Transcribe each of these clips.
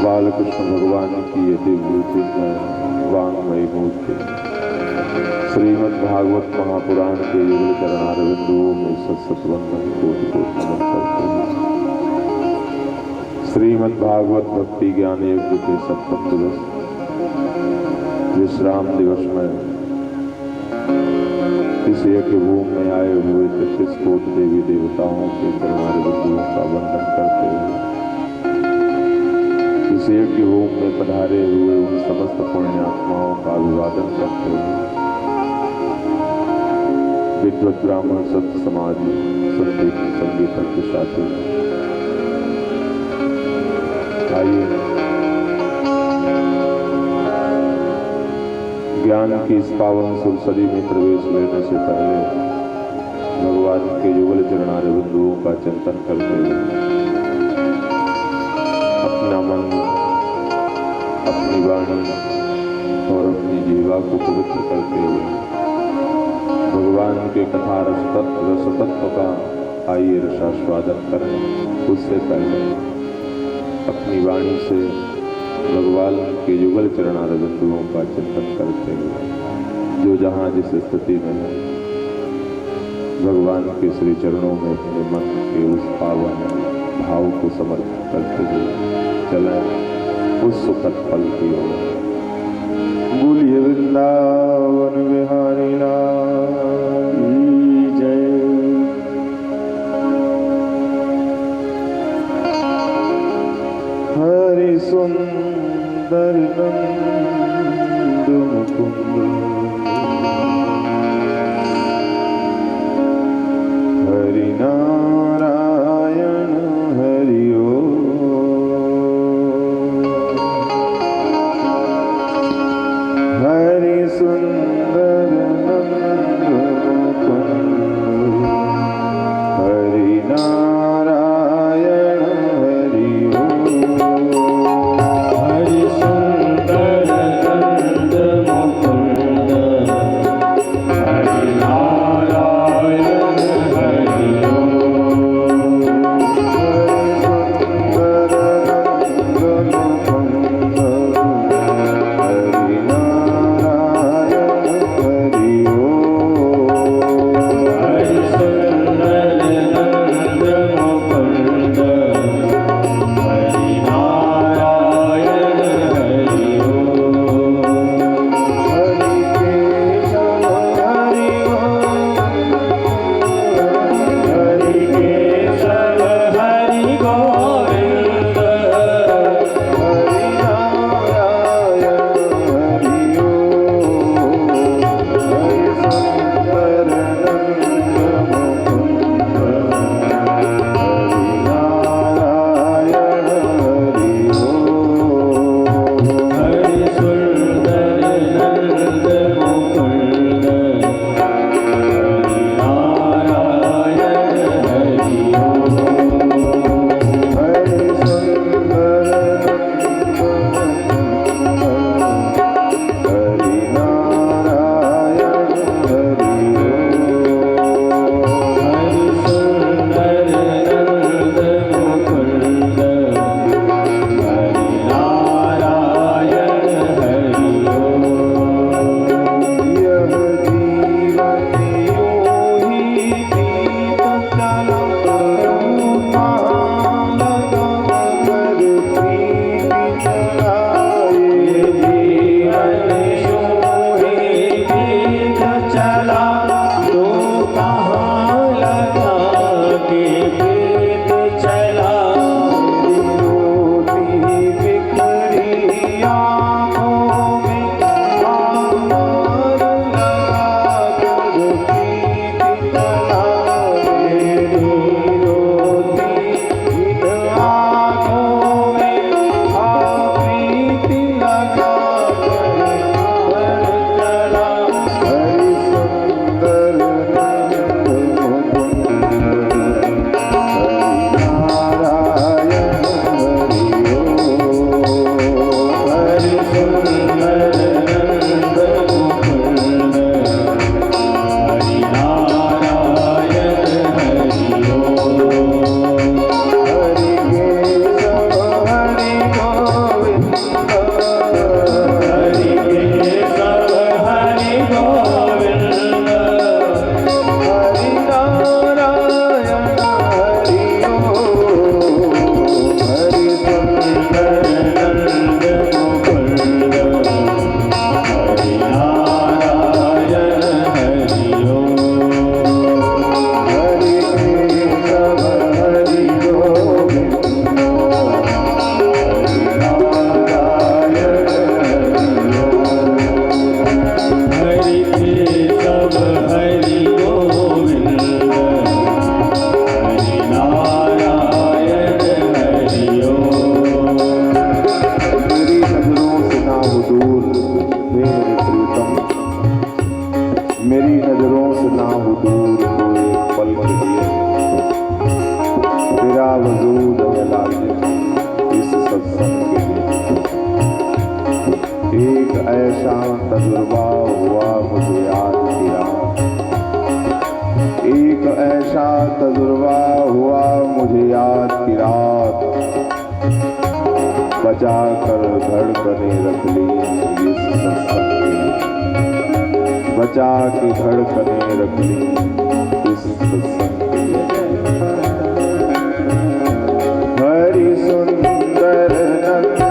बालकृष्ण भगवान की ये दिव्य वांगमयी मूर्ति श्रीमद् भागवत महापुराण के युगल चरणारविंदों में सतसत वंदन कोटि कोटि नमन करते हैं। श्रीमद् भागवत भक्ति ज्ञान यज्ञ के सप्तम दिवस विश्राम दिवस में इस इस यज्ञ भूमि में आए हुए 33 कोटि देवी देवताओं के चरणार बिंदुओं का वंदन करते हुए इस यज्ञ भूमि में पधारे हुए उन समस्त पुण्यात्माओं का अभिवादन करते हुए विद्वत ब्राह्मण संत समाधि संगीत संगीतज्ञ साथी आइए ज्ञान की इस पावन सुरसरी में प्रवेश लेने से पहले भगवान के युगल चरणार बिंदुओं का चिंतन करते हुए अपना मन, अपनी वाणी और अपनी जीवा को पवित्र करते हुए भगवान के कथा रसतत्व का आइए रसास्वादन करें। उससे पहले अपनी वाणी से भगवान के युगल चरणार बिंदुओं का चिंतन करते हुए जो जहाँ जिस स्थिति में है भगवान के श्री चरणों में अपने मन के उस पावन भाव को समर्पित करते हुए चलें उस सुखद फल की ओर। बोलिए वृंदावन बिहारी लाल की जय। हरि सुंदर नंद मुकुंद हरि नारायण हरि हरि सुंदर नंद मुकुंद हरि नारायण हरि हरि सुंदर एक ऐसा तजुर्बा हुआ मुझे याद की रात बचा कर धड़कने रख ली इस सत्संग के, बचा के धड़कने रख ली इस सत्संग के। हरि सुंदर नंद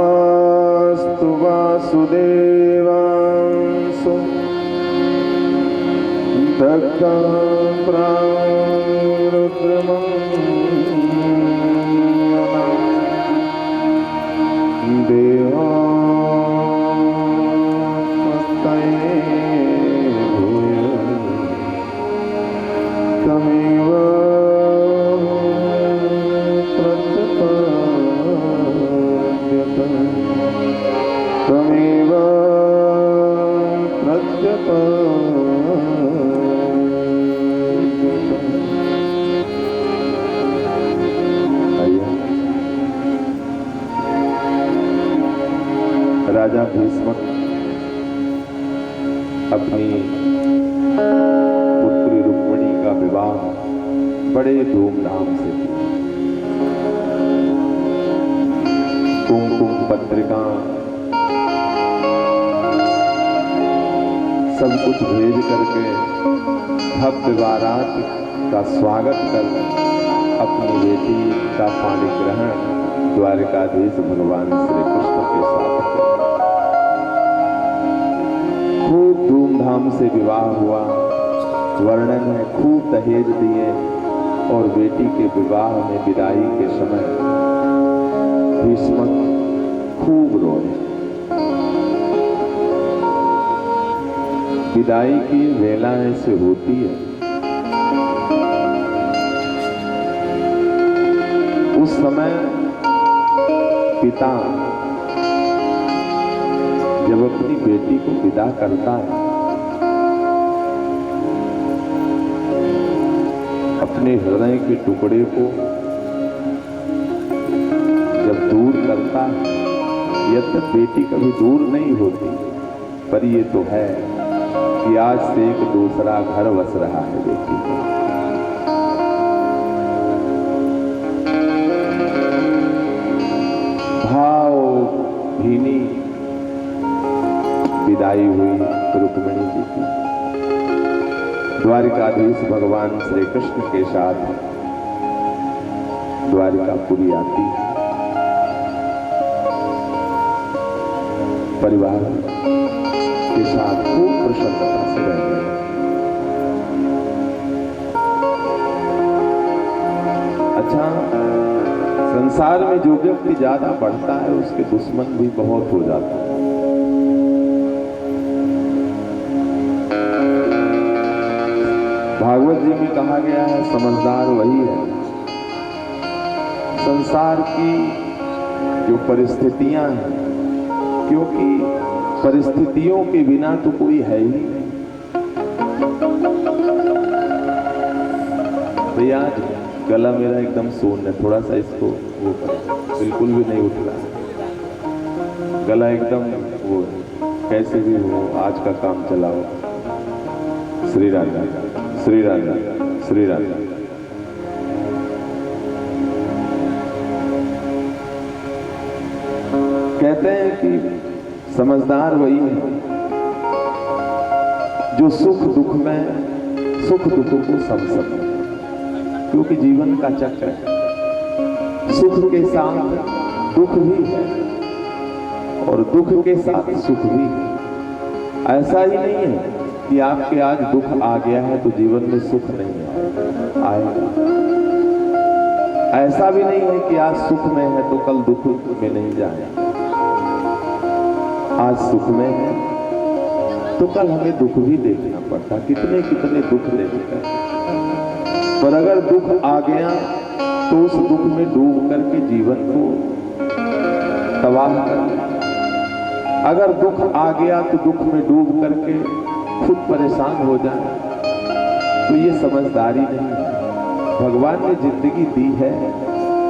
कामस्तु वासुदेवांसु दग्धं प्रारुद्रमं देवात्मस्तये भूय तमेव त्वमेव प्रत्यप राजा भीष्मक अपनी पुत्री रुक्मिणी का विवाह बड़े धूमधाम से किया। कुमकुम पत्रिका सब कुछ भेज करके भव्य बारात का स्वागत कर अपनी बेटी का पाणी ग्रहण द्वारिकाधीश भगवान श्री कृष्ण के साथ खूब धूमधाम से विवाह हुआ। वर्णन है खूब दहेज दिए और बेटी के विवाह में विदाई के समय भीष्मक खूब रोए। विदाई की वेला ऐसे होती है, उस समय पिता जब अपनी बेटी को विदा करता है, अपने हृदय के टुकड़े को जब दूर करता है, यह तो बेटी कभी दूर नहीं होती, पर ये तो है कि आज से एक दूसरा घर बस रहा है बेटी। भाव भीनी विदाई हुई रुक्मिणी जी की। द्वारिकाधीश भगवान श्री कृष्ण के साथ द्वारिकापुरी आती है। परिवार के साथ खूब प्रसन्नता से रह रहे हैं। अच्छा, संसार में जो व्यक्ति ज्यादा बढ़ता है उसके दुश्मन भी बहुत हो जाते हैं। भागवत जी में कहा गया है समझदार वही है। संसार की जो परिस्थितियां हैं, क्योंकि परिस्थितियों के बिना तो कोई है ही नहीं। भैया गला मेरा एकदम सोन है, थोड़ा सा इसको वो करें, बिल्कुल भी नहीं उठ रहा, गला एकदम वो कैसे भी हो, आज का काम चलाओ। श्री राधा श्री राधा श्री राधा। कहते हैं कि समझदार वही है जो सुख दुख में सुख दुख को समझ सके, क्योंकि जीवन का चक्र है, सुख के साथ दुख भी है और दुख के साथ सुख भी है। ऐसा ही नहीं है कि आपके आज दुख आ गया है तो जीवन में सुख नहीं आएगा। ऐसा भी नहीं है कि आज सुख में है तो कल दुख में नहीं जाएगा। आज सुख में है तो कल हमें दुख भी देखना पड़ता, कितने कितने दुख देखते हैं। पर अगर दुख आ गया तो उस दुख में डूब करके जीवन को तबाह कर, अगर दुख आ गया तो दुख में डूब करके खुद परेशान हो जाए, तो ये समझदारी नहीं है। भगवान ने जिंदगी दी है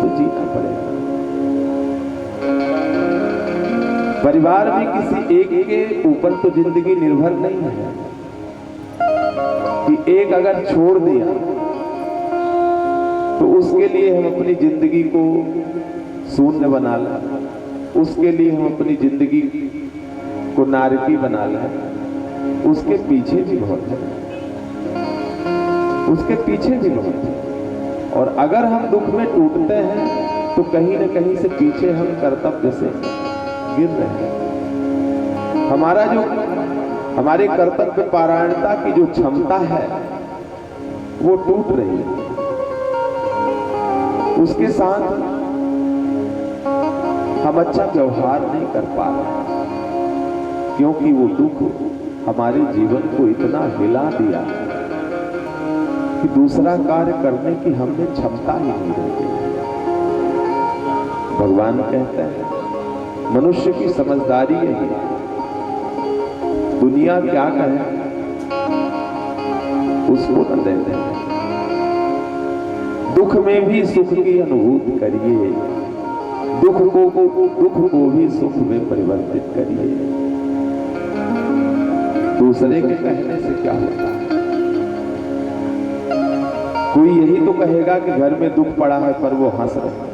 तो जीना पड़ेगा। परिवार में किसी एक के ऊपर तो जिंदगी निर्भर नहीं है कि एक अगर छोड़ दिया तो उसके लिए हम अपनी जिंदगी को शून्य बना लें, उसके लिए हम अपनी जिंदगी को नारकी बना लें। उसके पीछे भी बहुत है, उसके पीछे भी बहुत है। और अगर हम दुख में टूटते हैं तो कहीं न कहीं से पीछे हम कर्तव्य से गिर रहे हैं। हमारा जो हमारे कर्तव्य पारायणता की जो क्षमता है वो टूट रही है। उसके साथ हम अच्छा व्यवहार नहीं कर पा रहे, क्योंकि वो दुख हमारे जीवन को इतना हिला दिया कि दूसरा कार्य करने की हमने क्षमता ही नहीं रह गई। भगवान कहते हैं मनुष्य की समझदारी यही है। दुनिया क्या कहे, उसको न दे दें। दुख में भी सुख की अनुभूति करिए, दुख को भी सुख में परिवर्तित करिए। दूसरे के कहने से क्या होता है? कोई यही तो कहेगा कि घर में दुख पड़ा है पर वो हंस रहे हैं।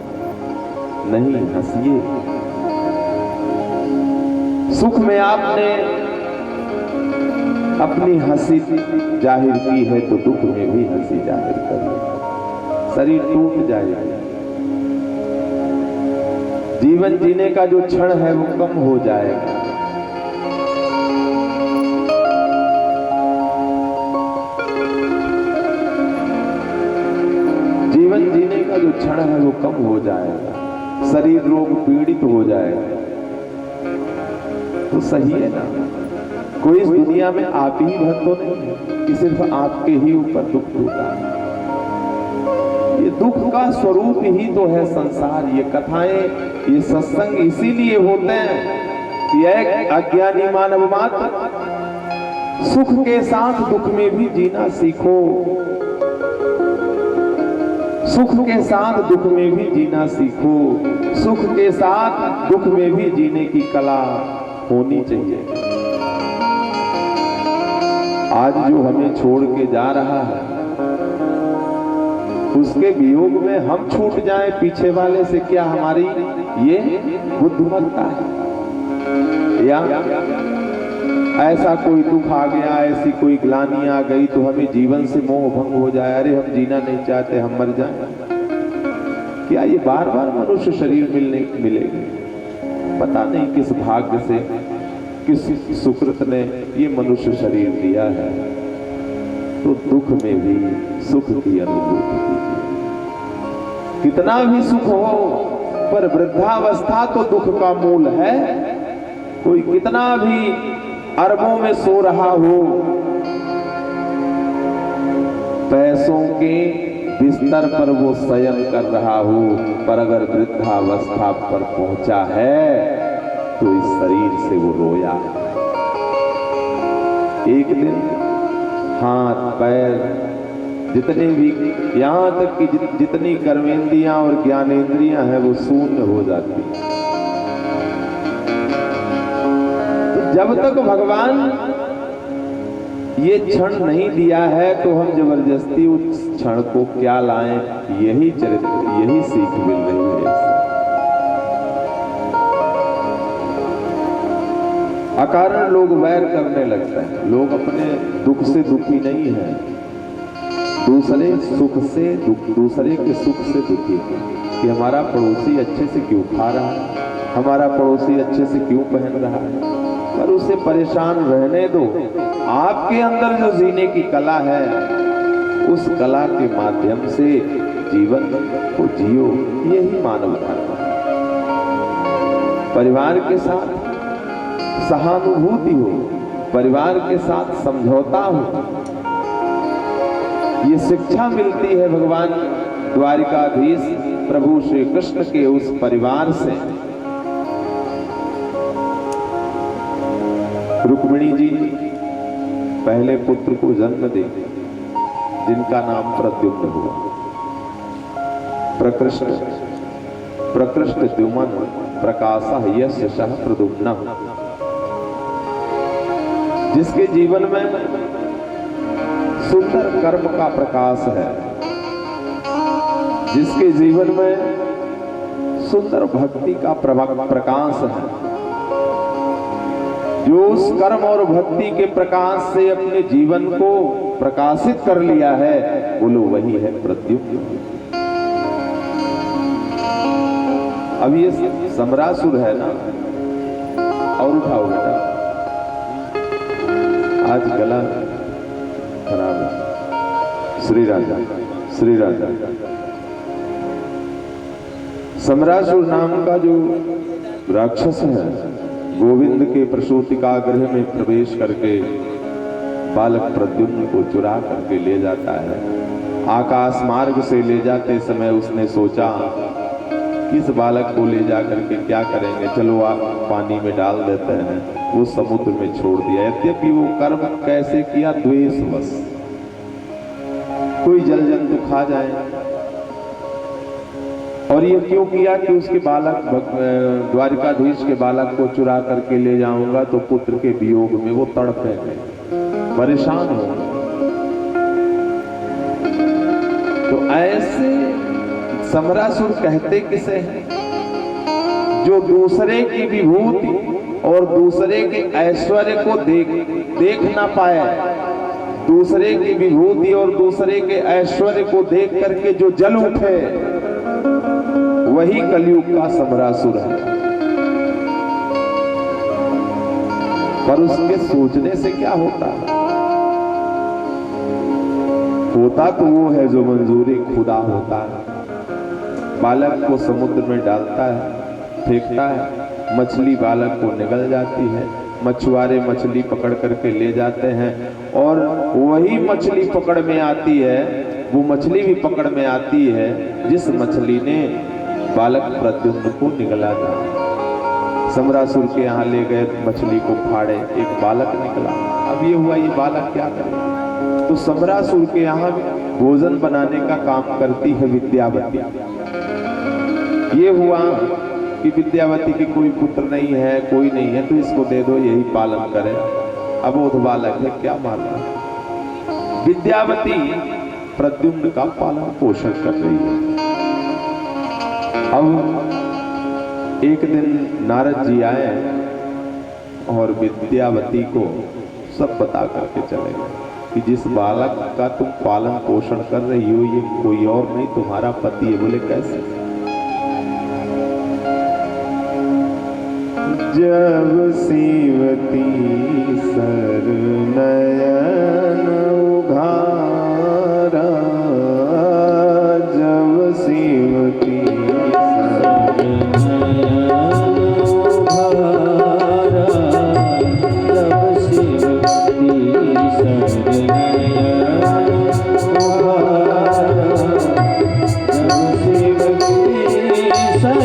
नहीं, हंसिए। सुख में आपने अपनी हंसी जाहिर की है तो दुख में भी हंसी जाहिर करिए। शरीर टूट जाएगा, जीवन जीने का जो क्षण है वो कम हो जाएगा। जीवन जीने का जो क्षण है वो कम हो जाएगा, शरीर रोग पीड़ित हो जाएगा। तो सही है ना? कोई इस दुनिया में आप ही भर तो नहीं है कि सिर्फ आपके ही ऊपर दुख टूटा है। ये दुख का स्वरूप ही तो है संसार। ये कथाएं, ये सत्संग इसीलिए होते हैं कि एक अज्ञानी मानव मात्र सुख के साथ दुख में भी जीना सीखो। सुख के साथ दुख में भी जीना सीखो। सुख के साथ दुख में भी जीने की कला होनी चाहिए। आज जो हमें छोड़ के जा रहा है उसके वियोग में हम छूट जाएं पीछे वाले से, क्या हमारी ये बुद्धिमत्ता है? या ऐसा कोई दुख आ गया, ऐसी कोई ग्लानि आ गई तो हमें जीवन से मोह भंग हो जाए, अरे हम जीना नहीं चाहते, हम मर जाएं। क्या ये बार बार मनुष्य शरीर मिलेगी? पता नहीं किस भाग्य से, किस सुकृत ने ये मनुष्य शरीर दिया है। तो दुख में भी सुख की अनुभूति कीजिए। कितना भी सुख हो पर वृद्धावस्था तो दुख का मूल है। कोई कितना भी अरबों में सो रहा हो, पैसों के बिस्तर पर वो शयन कर रहा हो, पर अगर वृद्धावस्था पर पहुंचा है तो इस शरीर से वो रोया है। एक दिन हाथ पैर जितने भी, यहां तक कि जितनी कर्मेंद्रियां और ज्ञानेंद्रियां हैं वो शून्य हो जाती हैं। तो जब तक भगवान ये क्षण नहीं दिया है तो हम जबरदस्ती उस क्षण को क्या लाएं? यही चरित्र, यही सीख मिल रही है। अकारण लोग वैर करने लगते हैं। लोग अपने दुख से दुखी नहीं है, दूसरे सुख से दूसरे के सुख से दुखी है कि हमारा पड़ोसी अच्छे से क्यों खा रहा है, हमारा पड़ोसी अच्छे से क्यों पहन रहा है। पर उसे परेशान रहने दो। आपके अंदर जो जीने की कला है उस कला के माध्यम से जीवन को जियो। यही मानव धर्म है। परिवार के साथ सहानुभूति हो, परिवार के साथ समझौता हो। ये शिक्षा मिलती है भगवान द्वारिकाधीश प्रभु श्री कृष्ण के उस परिवार से। रुक्मिणी जी पहले पुत्र को जन्म दे जिनका नाम प्रद्युम्न हुआ। प्रकृष्ट द्युमन प्रकाशः यस्य सः प्रद्युम्नः, जिसके जीवन में सुंदर कर्म का प्रकाश है, जिसके जीवन में सुंदर भक्ति का प्रकाश है, जो उस कर्म और भक्ति के प्रकाश से अपने जीवन को प्रकाशित कर लिया है, बोलो वही है प्रद्युम्न। अब ये सम्रासुर है ना, और उठाओ बेटा, आज गला खराब है। श्री राजा, श्री राजा। सम्रासुर नाम का जो राक्षस है, गोविंद के प्रसूतिका गृह में प्रवेश करके बालक प्रद्युम्न को चुरा करके ले जाता है। आकाश मार्ग से ले जाते समय उसने सोचा किस बालक को ले जा करके क्या करेंगे, चलो आप पानी में डाल देते हैं। वो समुद्र में छोड़ दिया। यद्यपि वो कर्म कैसे किया, द्वेषवश। कोई जल जंतु खा जाए। और ये क्यों किया कि उसके बालक द्वारिकाधीश के बालक को चुरा करके ले जाऊंगा तो पुत्र के वियोग में वो तड़पेंगे, परेशान होंगे। तो ऐसे समरासुर कहते किसे हैं? जो दूसरे की विभूति और दूसरे के ऐश्वर्य को देख ना पाए, दूसरे की विभूति और दूसरे के ऐश्वर्य को देख करके जो जल उठे, वही कलयुग का समरासुर है। पर उसके सोचने से क्या होता है? होता तो वो है जो मंजूरी खुदा होता है। बालक को समुद्र में डालता है, फेंकता है, मछली बालक को निगल जाती है, मछुआरे मछली पकड़ करके ले जाते हैं, और वही मछली पकड़ में आती है, वो मछली भी पकड़ में आती है जिस मछली ने बालक प्रद्युम्न को निगला था। समरासुर के यहाँ ले गए, मछली को फाड़े, एक बालक निकला। अब ये हुआ, ये बालक क्या करे? तो समरासुर के यहाँ भोजन बनाने का काम करती है विद्यावती। ये हुआ कि विद्यावती की कोई पुत्र नहीं है, कोई नहीं है, तो इसको दे दो, यही पालन करे। अबोध बालक है, क्या मारना। विद्यावती प्रद्युम्न का पालन पोषण कर रही है। अब एक दिन नारद जी आए और विद्यावती को सब बता करके चले गए कि जिस बालक का तुम पालन पोषण कर रही हो, ये कोई और नहीं, तुम्हारा पति है। बोले कैसे? जब सीवती सर नयन उघारा, जब सीवती सर नयन उघारा, जब सीवती सर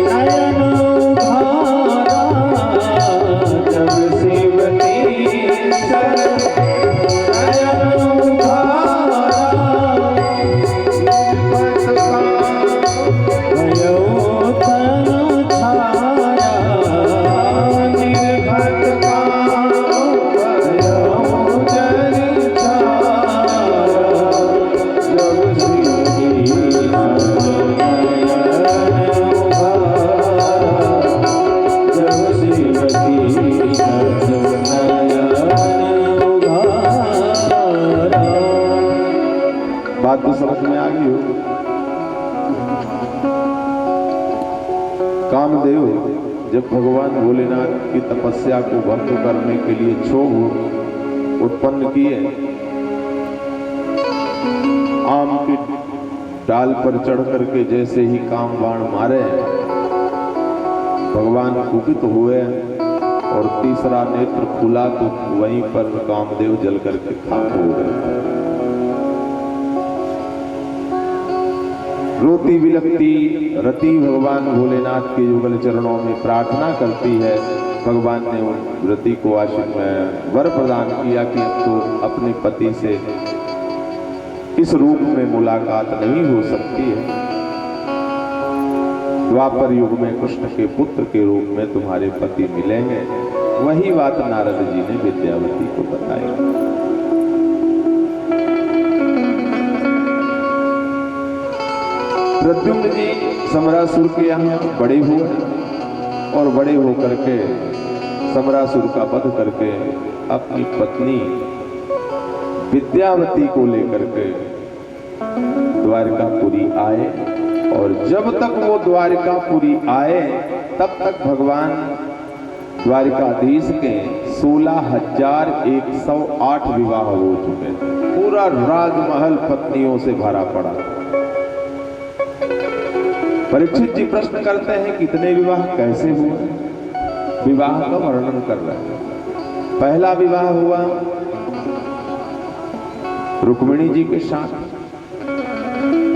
नयन उघारा, जब सीवती सर बात तो समझ में आ गई हो। कामदेव जब भगवान भोलेनाथ की तपस्या को भंग करने के लिए क्षोभ उत्पन्न किए, आम की डाल पर चढ़ करके जैसे ही काम बाण मारे, भगवान कुपित हुए और तीसरा नेत्र खुला तो वहीं पर कामदेव जल करके खाक हो गए। रोती बिलखती रति भगवान भोलेनाथ के युगल चरणों में प्रार्थना करती है। भगवान ने उन रति को वर प्रदान किया कि तो अपने पति से इस रूप में मुलाकात नहीं हो सकती है। द्वापर युग में कृष्ण के पुत्र के रूप में तुम्हारे पति मिलेंगे। वही बात नारद जी ने विद्यावती को बताई। प्रद्युम्न जी समरासुर के यहाँ बड़े हुए और बड़े होकर के समरासुर का वध करके अपनी पत्नी विद्यावती को लेकर के द्वारिकापुरी आए। और जब तक वो द्वारिकापुरी आए तब तक भगवान द्वारिकाधीश के 16,108 विवाह हो चुके थे। पूरा राजमहल पत्नियों से भरा पड़ा। परीक्षित जी प्रश्न करते हैं कितने विवाह कैसे हुए? विवाह का वर्णन कर रहे हैं। पहला विवाह हुआ रुक्मिणी जी के साथ।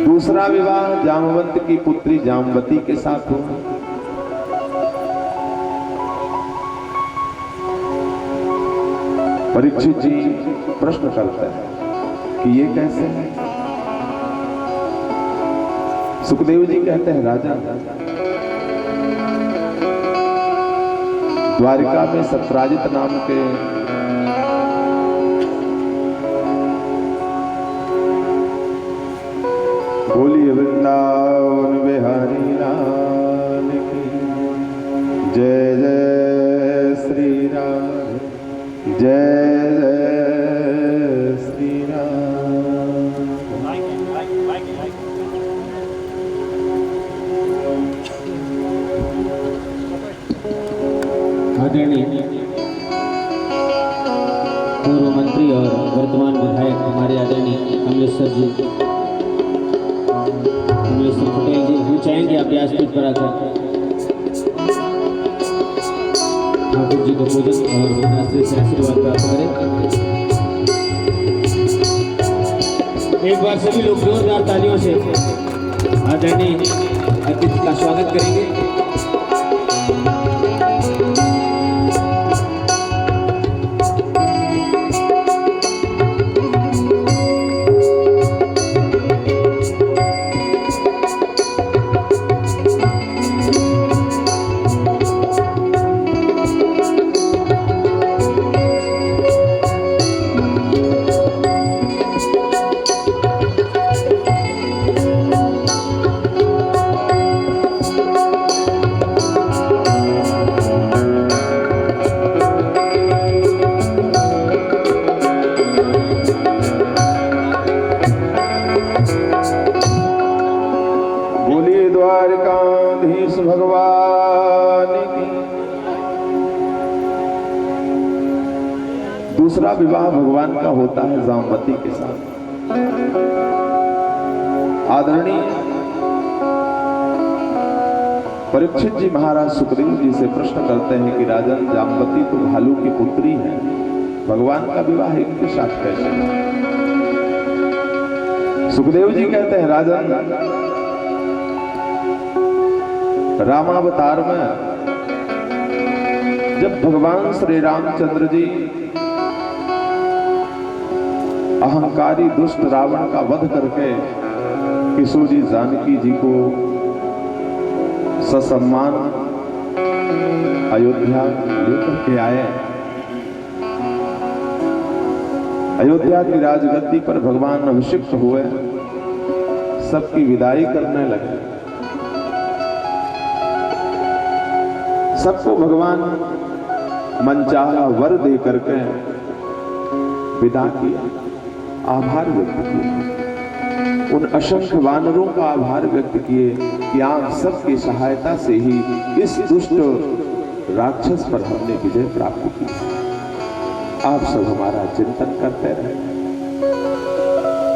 दूसरा विवाह जामवंत की पुत्री जामवती के साथ हुआ। परीक्षित जी प्रश्न करते हैं कि ये कैसे है। सुखदेव जी कहते हैं राजा, द्वारिका में सत्राजित नाम के बोलिए वृंदावन बिहारी लाल की जय जय श्री राम, जय जय श्री राम। आदरणीय पूर्व मंत्री और वर्तमान विधायक हमारे आदरणीय कमलेश्वर जी, कमलेश्वर पटेल जी, हम चाहेंगे आप व्यासपीठ पर आकर ठाकुर जी को पूजन और आश्रित से आशीर्वाद प्राप्त करें। एक बार सभी लोग जोरदार तालियों से आदरणीय अतिथि का स्वागत करेंगे। द्वारकाधीश भगवान की। दूसरा विवाह भगवान का होता है जामवती के साथ। आदरणीय परीक्षित जी महाराज सुखदेव जी से प्रश्न करते हैं कि राजन, जामवती तो भालू की पुत्री है, भगवान का विवाह इनके साथ कैसे है? सुखदेव जी कहते हैं राजन, रामावतार में जब भगवान श्री रामचंद्र जी अहंकारी दुष्ट रावण का वध करके किशोर जी जानकी जी को ससम्मान अयोध्या लेकर के आए, अयोध्या की राजगद्दी पर भगवान अभिषिक्त हुए, सबकी विदाई करने लगे। सबको भगवान मनचाहा वर दे करके विदा किया, आभार व्यक्त किया। उन असंख्य वानरों का आभार व्यक्त किए कि आप सबकी सहायता से ही इस दुष्ट राक्षस पर हमने विजय प्राप्त की। आप सब हमारा चिंतन करते रहे,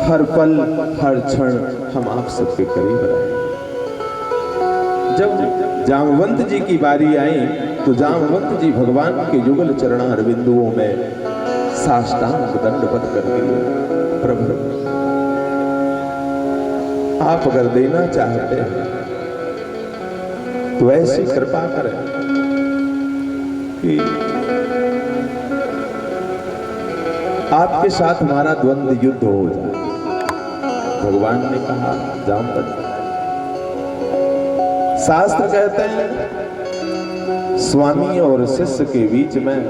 हर पल हर क्षण हम आप सबके करीब रहे। जब जामवंत जी की बारी आई तो जामवंत जी भगवान के युगल चरणार बिंदुओं में साष्टांग दंडवत कर दिए। प्रभु, आप अगर देना चाहते हैं तो ऐसी कृपा करें कि आपके साथ हमारा द्वंद्व युद्ध हो जाए। भगवान ने कहा, जामवंत, शास्त्र कहते हैं स्वामी और शिष्य के बीच में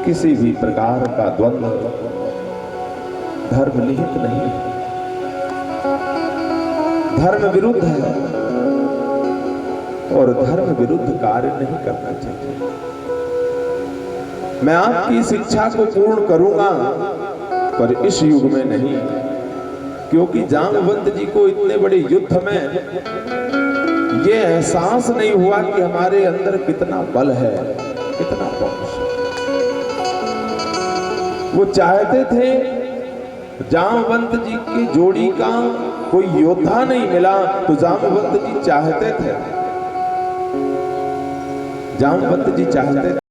किसी भी प्रकार का द्वंद्व धर्म निहित नहीं है, धर्म विरुद्ध है और धर्म विरुद्ध कार्य नहीं करना चाहिए। मैं आपकी शिक्षा को पूर्ण करूंगा पर इस युग में नहीं, क्योंकि जामवंत जी को इतने बड़े युद्ध में ये एहसास नहीं हुआ कि हमारे अंदर कितना बल है, कितना पौरुष है। वो चाहते थे जामवंत जी की जोड़ी का कोई योद्धा नहीं मिला तो जामवंत जी चाहते थे